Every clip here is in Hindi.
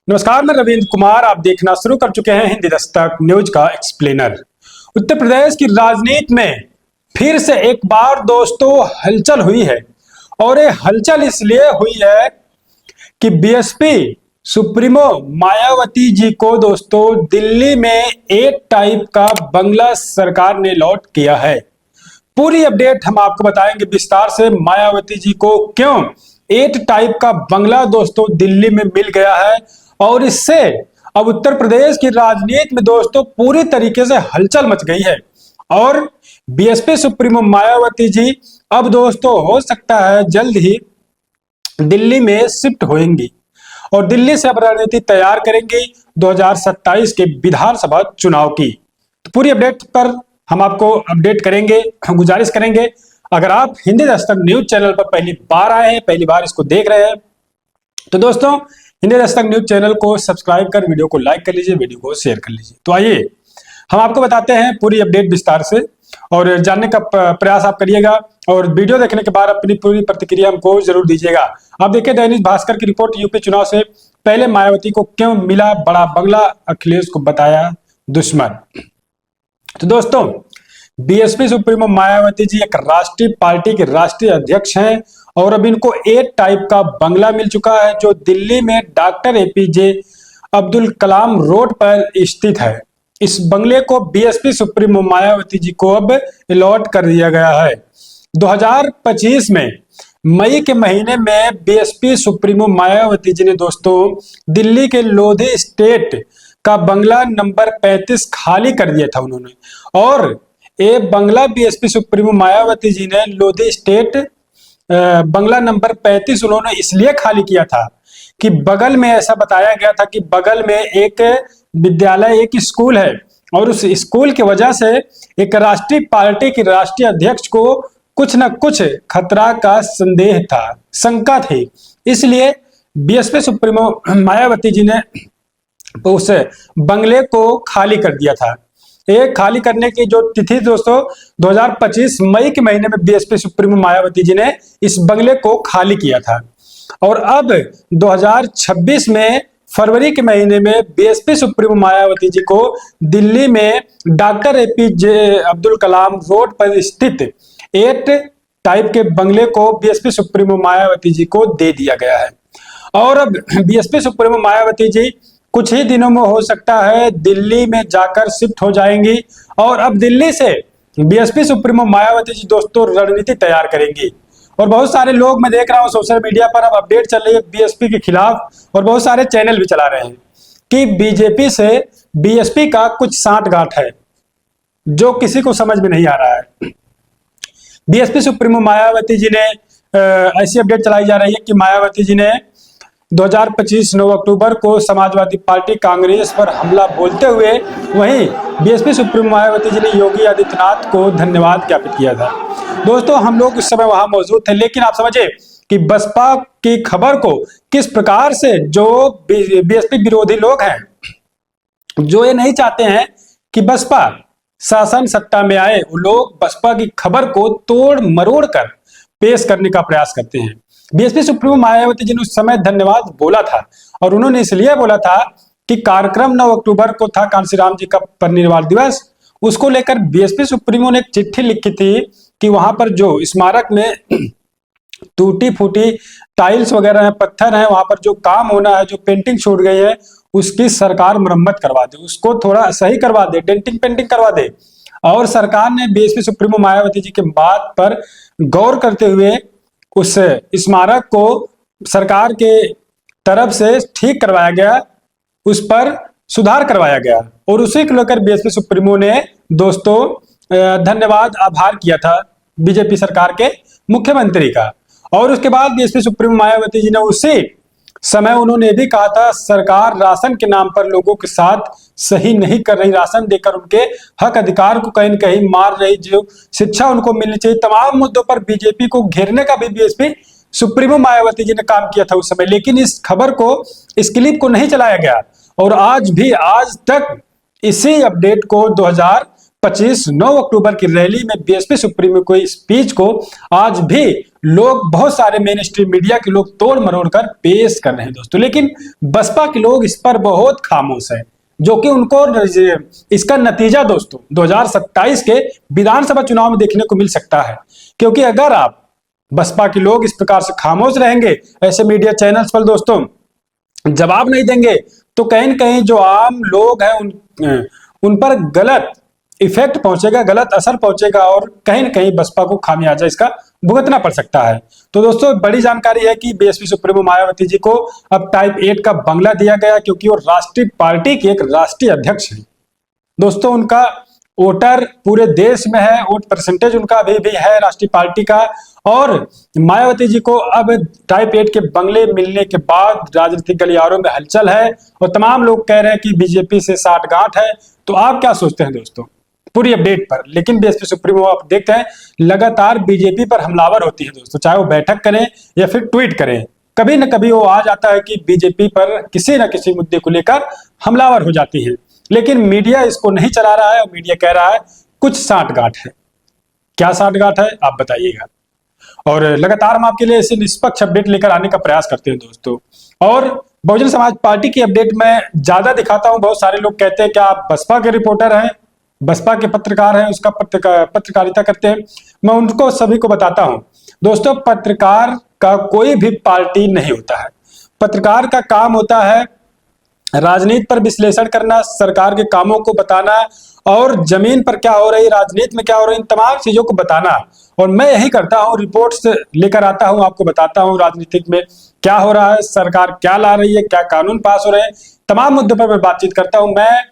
नमस्कार, मैं रविंद्र कुमार। आप देखना शुरू कर चुके हैं हिंदी दस्तक न्यूज का एक्सप्लेनर। उत्तर प्रदेश की राजनीति में फिर से एक बार दोस्तों हलचल हुई है और ये हलचल इसलिए हुई है कि बीएसपी सुप्रीमो मायावती जी को दोस्तों दिल्ली में एक टाइप का बंगला सरकार ने अलॉट किया है। पूरी अपडेट हम आपको बताएंगे विस्तार से। मायावती जी को क्यों एट टाइप का बंगला दोस्तों दिल्ली में मिल गया है और इससे अब उत्तर प्रदेश की राजनीति में दोस्तों पूरी तरीके से हलचल मच गई है और बीएसपी सुप्रीमो मायावती जी अब दोस्तों हो सकता है जल्द ही दिल्ली में शिफ्ट होंगी और दिल्ली से अब रणनीति तैयार करेंगी 2027 के विधानसभा चुनाव की। तो पूरी अपडेट पर हम आपको अपडेट करेंगे। गुजारिश करेंगे, अगर आप हिंदी दस्तक न्यूज चैनल पर पहली बार आए हैं, पहली बार इसको देख रहे हैं, तो दोस्तों हिंदी दस्तक न्यूज चैनल को सब्सक्राइब कर वीडियो को लाइक कर लीजिए, वीडियो को शेयर कर लीजिए। तो आइए हम आपको बताते हैं पूरी अपडेट विस्तार से और जानने का प्रयास आप करिएगा और वीडियो देखने के बाद अपनी पूरी प्रतिक्रिया हमको जरूर दीजिएगा। आप देखिए दैनिक भास्कर की रिपोर्ट, यूपी चुनाव से पहले मायावती को क्यों मिला बड़ा बंगला, अखिलेश को बताया दुश्मन। तो दोस्तों बीएसपी सुप्रीमो मायावती जी एक राष्ट्रीय पार्टी के राष्ट्रीय अध्यक्ष हैं और अब इनको एक टाइप का बंगला मिल चुका है जो दिल्ली में doctor APJ Abdul Kalam road पर स्थित है। इस बंगले को बीएसपी सुप्रीमो मायावती जी को अब अलॉट कर दिया गया है। 2025 में मई के महीने में बीएसपी सुप्रीमो मायावती जी ने दोस्तों दिल्ली के लोधी स्टेट का बंगला नंबर 35 खाली कर दिया था उन्होंने और ये बंगला बीएसपी सुप्रीमो मायावती जी ने लोधी स्टेट बंगला नंबर 35 उन्होंने इसलिए खाली किया था कि बगल में ऐसा बताया गया था कि बगल में एक विद्यालय, एक स्कूल है और उस स्कूल की वजह से एक राष्ट्रीय पार्टी की राष्ट्रीय अध्यक्ष को कुछ न कुछ खतरा का संदेह था, शंका थी। इसलिए बीएसपी सुप्रीमो मायावती जी ने उस बंगले को खाली कर दिया था। एक खाली करने की जो तिथि दोस्तों 2025 मई के महीने में बीएसपी सुप्रीमो मायावती जी ने इस बंगले को खाली किया था और अब 2026 में फरवरी के महीने में बीएसपी सुप्रीमो मायावती जी को दिल्ली में doctor APJ Abdul Kalam road पर स्थित एट टाइप के बंगले को बीएसपी सुप्रीमो मायावती जी को दे दिया गया है और अब बीएसपी सुप्रीमो मायावती जी कुछ ही दिनों में हो सकता है दिल्ली में जाकर शिफ्ट हो जाएंगी और अब दिल्ली से बीएसपी सुप्रीमो मायावती जी दोस्तों रणनीति तैयार करेंगी। और बहुत सारे लोग मैं देख रहा हूं सोशल मीडिया पर अब अपडेट चल रही है बीएसपी के खिलाफ और बहुत सारे चैनल भी चला रहे हैं कि बीजेपी से बीएसपी का कुछ सांठगांठ है जो किसी को समझ में नहीं आ रहा है। बीएसपी सुप्रीमो मायावती जी ने ऐसी अपडेट चलाई जा रही है कि मायावती जी ने 2025 9 अक्टूबर को समाजवादी पार्टी कांग्रेस पर हमला बोलते हुए वहीं बीएसपी सुप्रीमो मायावती जी ने योगी आदित्यनाथ को धन्यवाद ज्ञापित किया था। दोस्तों हम लोग उस समय वहां मौजूद थे, लेकिन आप समझे कि बसपा की खबर को किस प्रकार से जो बीएसपी विरोधी लोग हैं, जो ये नहीं चाहते हैं कि बसपा शासन सत्ता में आए, वो लोग बसपा की खबर को तोड़ मरोड़ कर पेश करने का प्रयास करते हैं। बीएसपी सुप्रीमो मायावती जी ने उस समय धन्यवाद बोला था और उन्होंने इसलिए बोला था कि कार्यक्रम 9 अक्टूबर को था कांशीराम जी का परिनिर्वाण दिवस। उसको लेकर बीएसपी सुप्रीमो ने एक चिट्ठी लिखी थी कि वहां पर जो स्मारक में टूटी फूटी टाइल्स वगैरह है, पत्थर है, वहां पर जो काम होना है, जो पेंटिंग छूट गई है, उसकी सरकार मरम्मत करवा दे, उसको थोड़ा सही करवा दे, डेंटिंग पेंटिंग करवा दे। और सरकार ने बीएसपी सुप्रीमो मायावती जी के बात पर गौर करते हुए उस स्मारक को सरकार के तरफ से ठीक करवाया गया, उस पर सुधार करवाया गया और उसी को लेकर बीएसपी सुप्रीमो ने दोस्तों धन्यवाद आभार किया था बीजेपी सरकार के मुख्यमंत्री का। और उसके बाद बीएसपी सुप्रीमो मायावती जी ने उसी समय उन्होंने भी कहा था सरकार राशन के नाम पर लोगों के साथ सही नहीं कर रही, राशन देकर उनके हक अधिकार को कहीं न कहीं मार रही, जो शिक्षा उनको मिलनी चाहिए, तमाम मुद्दों पर बीजेपी को घेरने का भी बीएसपी सुप्रीमो मायावती जी ने काम किया था उस समय। लेकिन इस खबर को, इस क्लिप को नहीं चलाया गया और आज तक इसी अपडेट को 9 अक्टूबर की रैली में बीएसपी सुप्रीमो की स्पीच को आज भी लोग, बहुत सारे मेन स्ट्रीम मीडिया के लोग तोड़ मरोड़ कर पेश कर रहे हैं दोस्तों, लेकिन बसपा के लोग इस पर बहुत खामोश है, जो कि उनको इसका नतीजा दोस्तों 2027 के विधानसभा चुनाव में देखने को मिल सकता है। क्योंकि अगर आप बसपा के लोग इस प्रकार से खामोश रहेंगे, ऐसे मीडिया चैनल्स पर दोस्तों जवाब नहीं देंगे, तो कहीं न कहीं जो आम लोग हैं उन पर गलत इफेक्ट पहुंचेगा, गलत असर पहुंचेगा और कहीं न कहीं बसपा को खामियाजा इसका भुगतना पड़ सकता है। तो दोस्तों बड़ी जानकारी है कि बीएसपी सुप्रीमो मायावती जी को अब टाइप 8 का बंगला दिया गया, क्योंकि वो राष्ट्रीय पार्टी की एक राष्ट्रीय अध्यक्ष है दोस्तों। उनका वोटर पूरे देश में है, वोट परसेंटेज उनका अभी भी है राष्ट्रीय पार्टी का, और मायावती जी को अब टाइप 8 के बंगले मिलने के बाद राजनीतिक गलियारों में हलचल है और तमाम लोग कह रहे हैं कि बीजेपी से साठगांठ है। तो आप क्या सोचते हैं दोस्तों पूरी अपडेट पर? लेकिन बीएसपी सुप्रीमो आप देखते हैं लगातार बीजेपी पर हमलावर होती है दोस्तों, चाहे वो बैठक करें या फिर ट्वीट करें, कभी न कभी वो आ जाता है कि बीजेपी पर किसी न किसी मुद्दे को लेकर हमलावर हो जाती है। लेकिन मीडिया इसको नहीं चला रहा है और मीडिया कह रहा है कुछ साठगांठ है। क्या साठगांठ है आप बताइएगा, और लगातार हम आपके लिए ऐसे निष्पक्ष अपडेट लेकर आने का प्रयास करते हैं दोस्तों। और बहुजन समाज पार्टी की अपडेट मैं ज्यादा दिखाता हूं। बहुत सारे लोग कहते हैं कि आप बसपा के रिपोर्टर हैं, बसपा के पत्रकार हैं, उसका पत्रकारिता करते हैं। मैं उनको सभी को बताता हूं दोस्तों, पत्रकार का कोई भी पार्टी नहीं होता है। पत्रकार का काम होता है राजनीति पर विश्लेषण करना, सरकार के कामों को बताना और जमीन पर क्या हो रही, राजनीति में क्या हो रही, इन तमाम चीजों को बताना। और मैं यही करता हूं, रिपोर्ट्स लेकर आता हूं, आपको बताता हूं राजनीतिक में क्या हो रहा है, सरकार क्या ला रही है, क्या कानून पास हो रहे हैं, तमाम मुद्दों पर मैं बातचीत करता हूं। मैं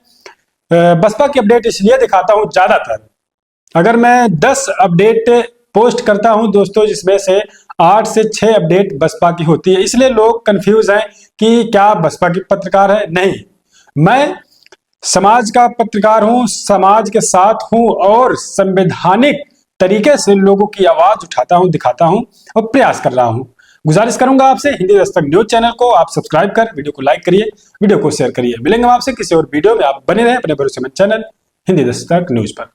बसपा की अपडेट इसलिए दिखाता हूं ज्यादातर, अगर मैं 10 अपडेट पोस्ट करता हूं दोस्तों, जिसमें से 8 से 6 अपडेट बसपा की होती है, इसलिए लोग कंफ्यूज हैं कि क्या बसपा की पत्रकार है। नहीं, मैं समाज का पत्रकार हूं, समाज के साथ हूं और संवैधानिक तरीके से लोगों की आवाज उठाता हूं, दिखाता हूं और प्रयास कर रहा हूं। गुजारिश करूंगा आपसे, हिंदी दस्तक न्यूज चैनल को आप सब्सक्राइब कर वीडियो को लाइक करिए, वीडियो को शेयर करिए। मिलेंगे आपसे किसी और वीडियो में, आप बने रहें अपने भरोसेमंद चैनल हिंदी दस्तक न्यूज पर।